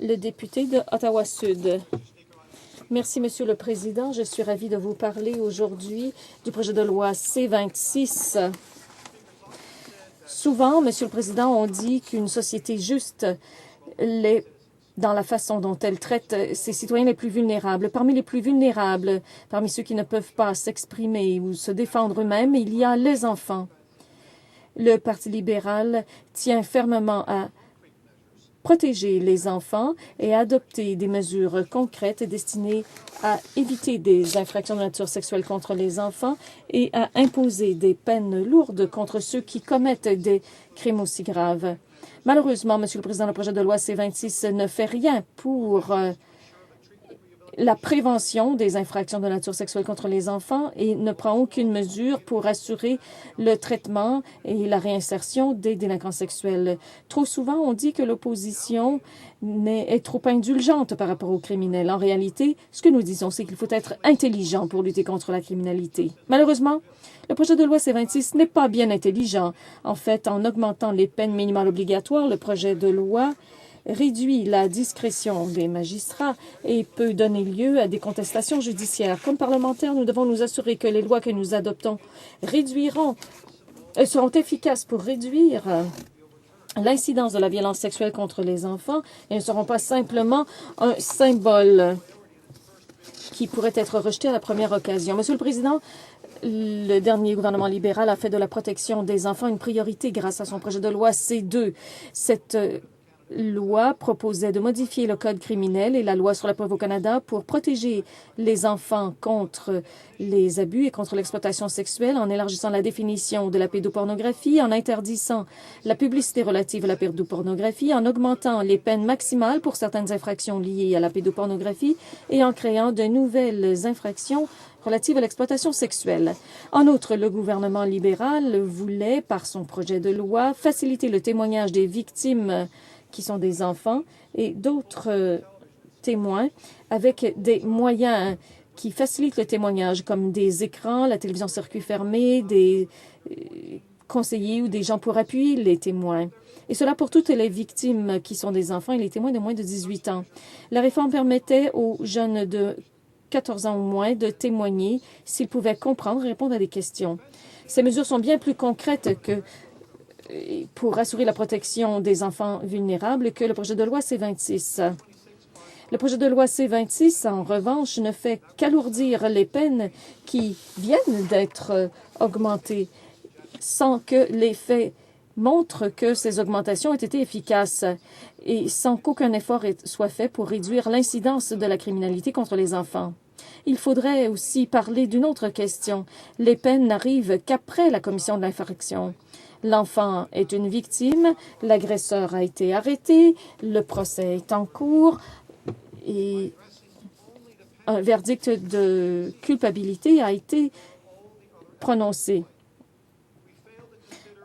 Le député de Ottawa-Sud. Merci, Monsieur le Président. Je suis ravie de vous parler aujourd'hui du projet de loi C-26. Souvent, Monsieur le Président, on dit qu'une société juste l'est dans la façon dont elle traite ses citoyens les plus vulnérables. Parmi les plus vulnérables, parmi ceux qui ne peuvent pas s'exprimer ou se défendre eux-mêmes, il y a les enfants. Le Parti libéral tient fermement à protéger les enfants et adopter des mesures concrètes destinées à éviter des infractions de nature sexuelle contre les enfants et à imposer des peines lourdes contre ceux qui commettent des crimes aussi graves. Malheureusement, Monsieur le Président, le projet de loi C-26 ne fait rien pour la prévention des infractions de nature sexuelle contre les enfants et ne prend aucune mesure pour assurer le traitement et la réinsertion des délinquants sexuels. Trop souvent, on dit que l'opposition est trop indulgente par rapport aux criminels. En réalité, ce que nous disons, c'est qu'il faut être intelligent pour lutter contre la criminalité. Malheureusement, le projet de loi C-26 n'est pas bien intelligent. En fait, en augmentant les peines minimales obligatoires, le projet de loi réduit la discrétion des magistrats et peut donner lieu à des contestations judiciaires. Comme parlementaires, nous devons nous assurer que les lois que nous adoptons seront efficaces pour réduire l'incidence de la violence sexuelle contre les enfants et ne seront pas simplement un symbole qui pourrait être rejeté à la première occasion. Monsieur le Président, le dernier gouvernement libéral a fait de la protection des enfants une priorité grâce à son projet de loi C-2. Cette loi proposait de modifier le code criminel et la loi sur la preuve au Canada pour protéger les enfants contre les abus et contre l'exploitation sexuelle en élargissant la définition de la pédopornographie, en interdisant la publicité relative à la pédopornographie, en augmentant les peines maximales pour certaines infractions liées à la pédopornographie et en créant de nouvelles infractions relatives à l'exploitation sexuelle. En outre, le gouvernement libéral voulait, par son projet de loi, faciliter le témoignage des victimes qui sont des enfants et d'autres témoins avec des moyens qui facilitent le témoignage comme des écrans, la télévision circuit fermé, des conseillers ou des gens pour appuyer les témoins. Et cela pour toutes les victimes qui sont des enfants et les témoins de moins de 18 ans. La réforme permettait aux jeunes de 14 ans ou moins de témoigner s'ils pouvaient comprendre et répondre à des questions. Ces mesures sont bien plus concrètes pour assurer la protection des enfants vulnérables que le projet de loi C-26. Le projet de loi C-26, en revanche, ne fait qu'alourdir les peines qui viennent d'être augmentées sans que les faits montrent que ces augmentations ont été efficaces et sans qu'aucun effort soit fait pour réduire l'incidence de la criminalité contre les enfants. Il faudrait aussi parler d'une autre question. Les peines n'arrivent qu'après la commission de l'infraction. L'enfant est une victime, l'agresseur a été arrêté, le procès est en cours et un verdict de culpabilité a été prononcé.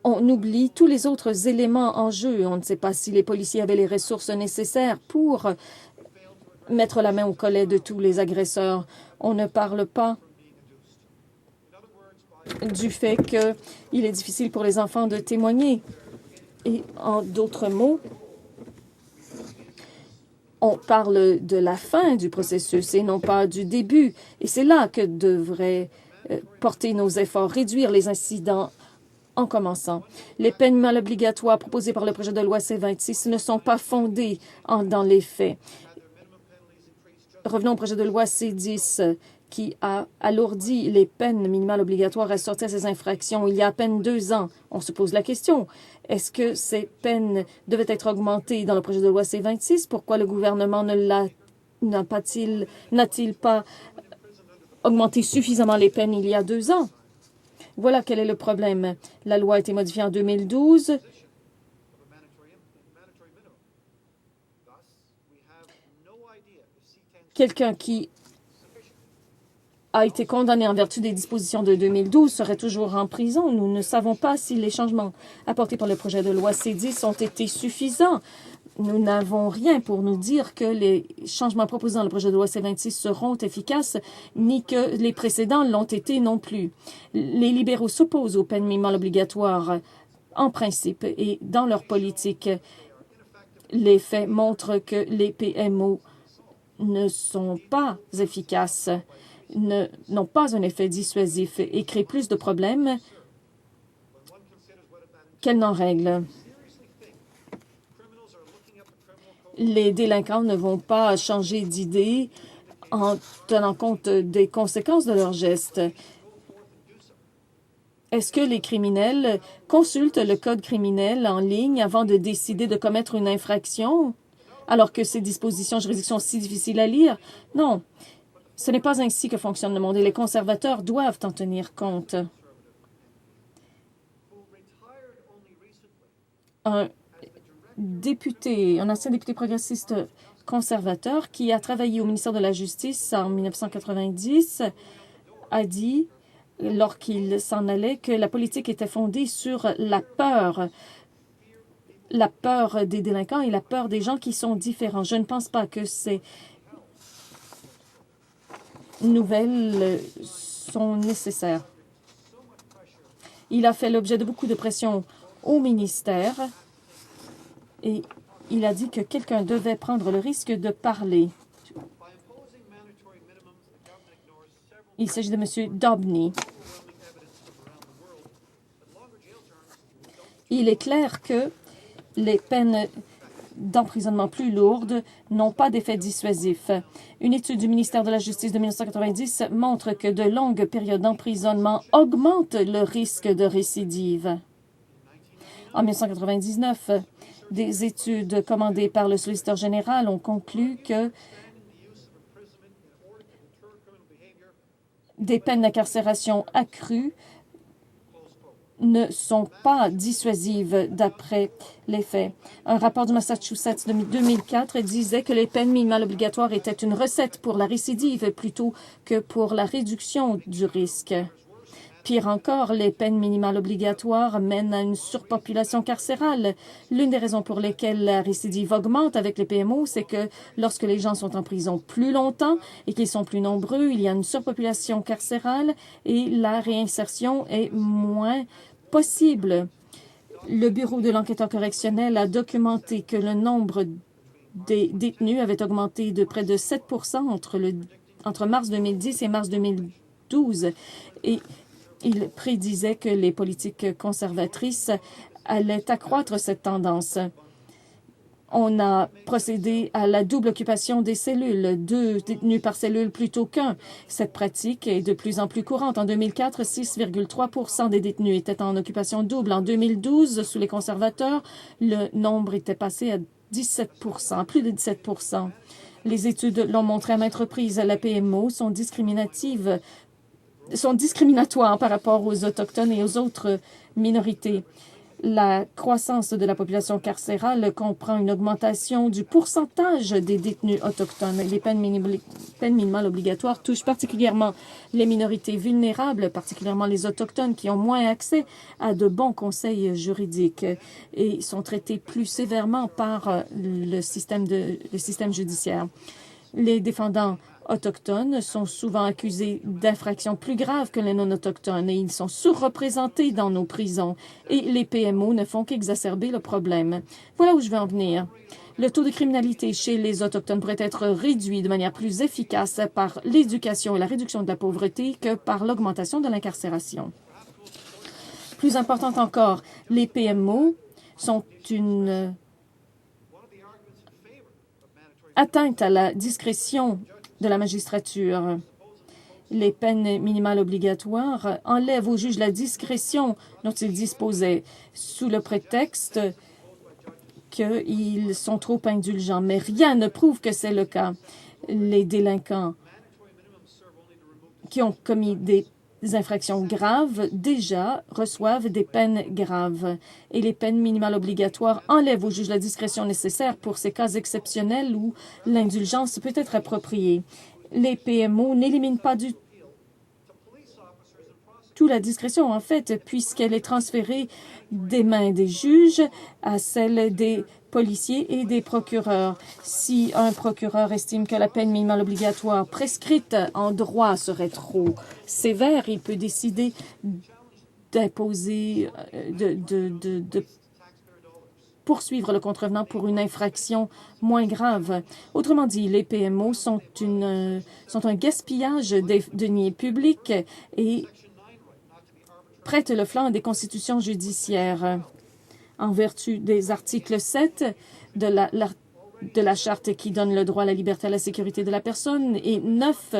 On oublie tous les autres éléments en jeu. On ne sait pas si les policiers avaient les ressources nécessaires pour mettre la main au collet de tous les agresseurs. On ne parle pas du fait qu'il est difficile pour les enfants de témoigner. Et en d'autres mots, on parle de la fin du processus et non pas du début. Et c'est là que devraient porter nos efforts, réduire les incidents en commençant. Les peines mal obligatoires proposées par le projet de loi C-26 ne sont pas fondées dans les faits. Revenons au projet de loi C-10 qui a alourdi les peines minimales obligatoires assorties à ces infractions il y a à peine 2 ans. On se pose la question, est-ce que ces peines devaient être augmentées dans le projet de loi C-26? Pourquoi le gouvernement n'a-t-il pas augmenté suffisamment les peines il y a 2 ans? Voilà quel est le problème. La loi a été modifiée en 2012. Quelqu'un qui a été condamné en vertu des dispositions de 2012 serait toujours en prison. Nous ne savons pas si les changements apportés par le projet de loi C-10 ont été suffisants. Nous n'avons rien pour nous dire que les changements proposés dans le projet de loi C-26 seront efficaces, ni que les précédents l'ont été non plus. Les libéraux s'opposent aux peines minimales obligatoires en principe et dans leur politique. Les faits montrent que les PMO ne sont pas efficaces, n'ont pas un effet dissuasif et créent plus de problèmes qu'elles n'en règlent. Les délinquants ne vont pas changer d'idée en tenant compte des conséquences de leurs gestes. Est-ce que les criminels consultent le code criminel en ligne avant de décider de commettre une infraction, alors que ces dispositions juridiques sont si difficiles à lire? Non, ce n'est pas ainsi que fonctionne le monde et les conservateurs doivent en tenir compte. Un ancien député progressiste conservateur qui a travaillé au ministère de la Justice en 1990 a dit, lorsqu'il s'en allait, que la politique était fondée sur la peur des délinquants et la peur des gens qui sont différents. Je ne pense pas que ces nouvelles sont nécessaires. Il a fait l'objet de beaucoup de pression au ministère et il a dit que quelqu'un devait prendre le risque de parler. Il s'agit de M. Dobney. Il est clair que les peines d'emprisonnement plus lourdes n'ont pas d'effet dissuasif. Une étude du ministère de la Justice de 1990 montre que de longues périodes d'emprisonnement augmentent le risque de récidive. En 1999, des études commandées par le solliciteur général ont conclu que des peines d'incarcération accrues ne sont pas dissuasives d'après les faits. Un rapport du Massachusetts de 2004 disait que les peines minimales obligatoires étaient une recette pour la récidive plutôt que pour la réduction du risque. Pire encore, les peines minimales obligatoires mènent à une surpopulation carcérale. L'une des raisons pour lesquelles la récidive augmente avec les PMO, c'est que lorsque les gens sont en prison plus longtemps et qu'ils sont plus nombreux, il y a une surpopulation carcérale et la réinsertion est moins possible. Le Bureau de l'enquêteur correctionnel a documenté que le nombre des détenus avait augmenté de près de 7 entre mars 2010 et mars 2012. Et il prédisait que les politiques conservatrices allaient accroître cette tendance. On a procédé à la double occupation des cellules, 2 détenus par cellule plutôt qu'un. Cette pratique est de plus en plus courante. En 2004, 6,3 % des détenus étaient en occupation double. En 2012, sous les conservateurs, le nombre était passé à 17 %, plus de 17 %. Les études l'ont montré à maintes reprises. La PMO sont discriminatoires par rapport aux Autochtones et aux autres minorités. La croissance de la population carcérale comprend une augmentation du pourcentage des détenus autochtones. Les peines minimales obligatoires touchent particulièrement les minorités vulnérables, particulièrement les Autochtones qui ont moins accès à de bons conseils juridiques et sont traités plus sévèrement par le système judiciaire. Les défendants autochtones sont souvent accusés d'infractions plus graves que les non-autochtones et ils sont surreprésentés dans nos prisons. Et les PMO ne font qu'exacerber le problème. Voilà où je veux en venir. Le taux de criminalité chez les Autochtones pourrait être réduit de manière plus efficace par l'éducation et la réduction de la pauvreté que par l'augmentation de l'incarcération. Plus important encore, les PMO sont une atteinte à la discrétion de la magistrature. Les peines minimales obligatoires enlèvent aux juges la discrétion dont ils disposaient sous le prétexte qu'ils sont trop indulgents. Mais rien ne prouve que c'est le cas. Les délinquants qui ont commis des infractions graves déjà reçoivent des peines graves. Et les peines minimales obligatoires enlèvent aux juges la discrétion nécessaire pour ces cas exceptionnels où l'indulgence peut être appropriée. Les PMO n'éliminent pas du tout la discrétion, en fait, puisqu'elle est transférée des mains des juges à celles des policiers et des procureurs. Si un procureur estime que la peine minimale obligatoire prescrite en droit serait trop sévère, il peut décider d'imposer, poursuivre le contrevenant pour une infraction moins grave. Autrement dit, les PMO sont un gaspillage des deniers publics et prêtent le flanc à des constitutions judiciaires. En vertu des articles 7 de la Charte qui donne le droit à la liberté et à la sécurité de la personne et 9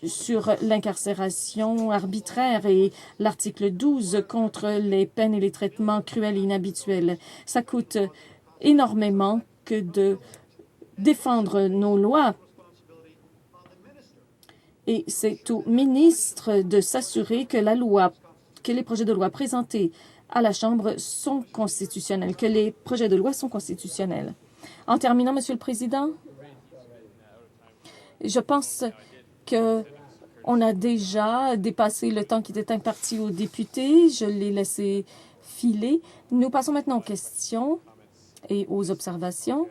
sur l'incarcération arbitraire et l'article 12 contre les peines et les traitements cruels et inhabituels. Ça coûte énormément que de défendre nos lois. Et c'est au ministre de s'assurer que les projets de loi présentés à la Chambre sont constitutionnels, que les projets de loi sont constitutionnels. En terminant, Monsieur le Président, je pense qu'on a déjà dépassé le temps qui était imparti aux députés. Je l'ai laissé filer. Nous passons maintenant aux questions et aux observations.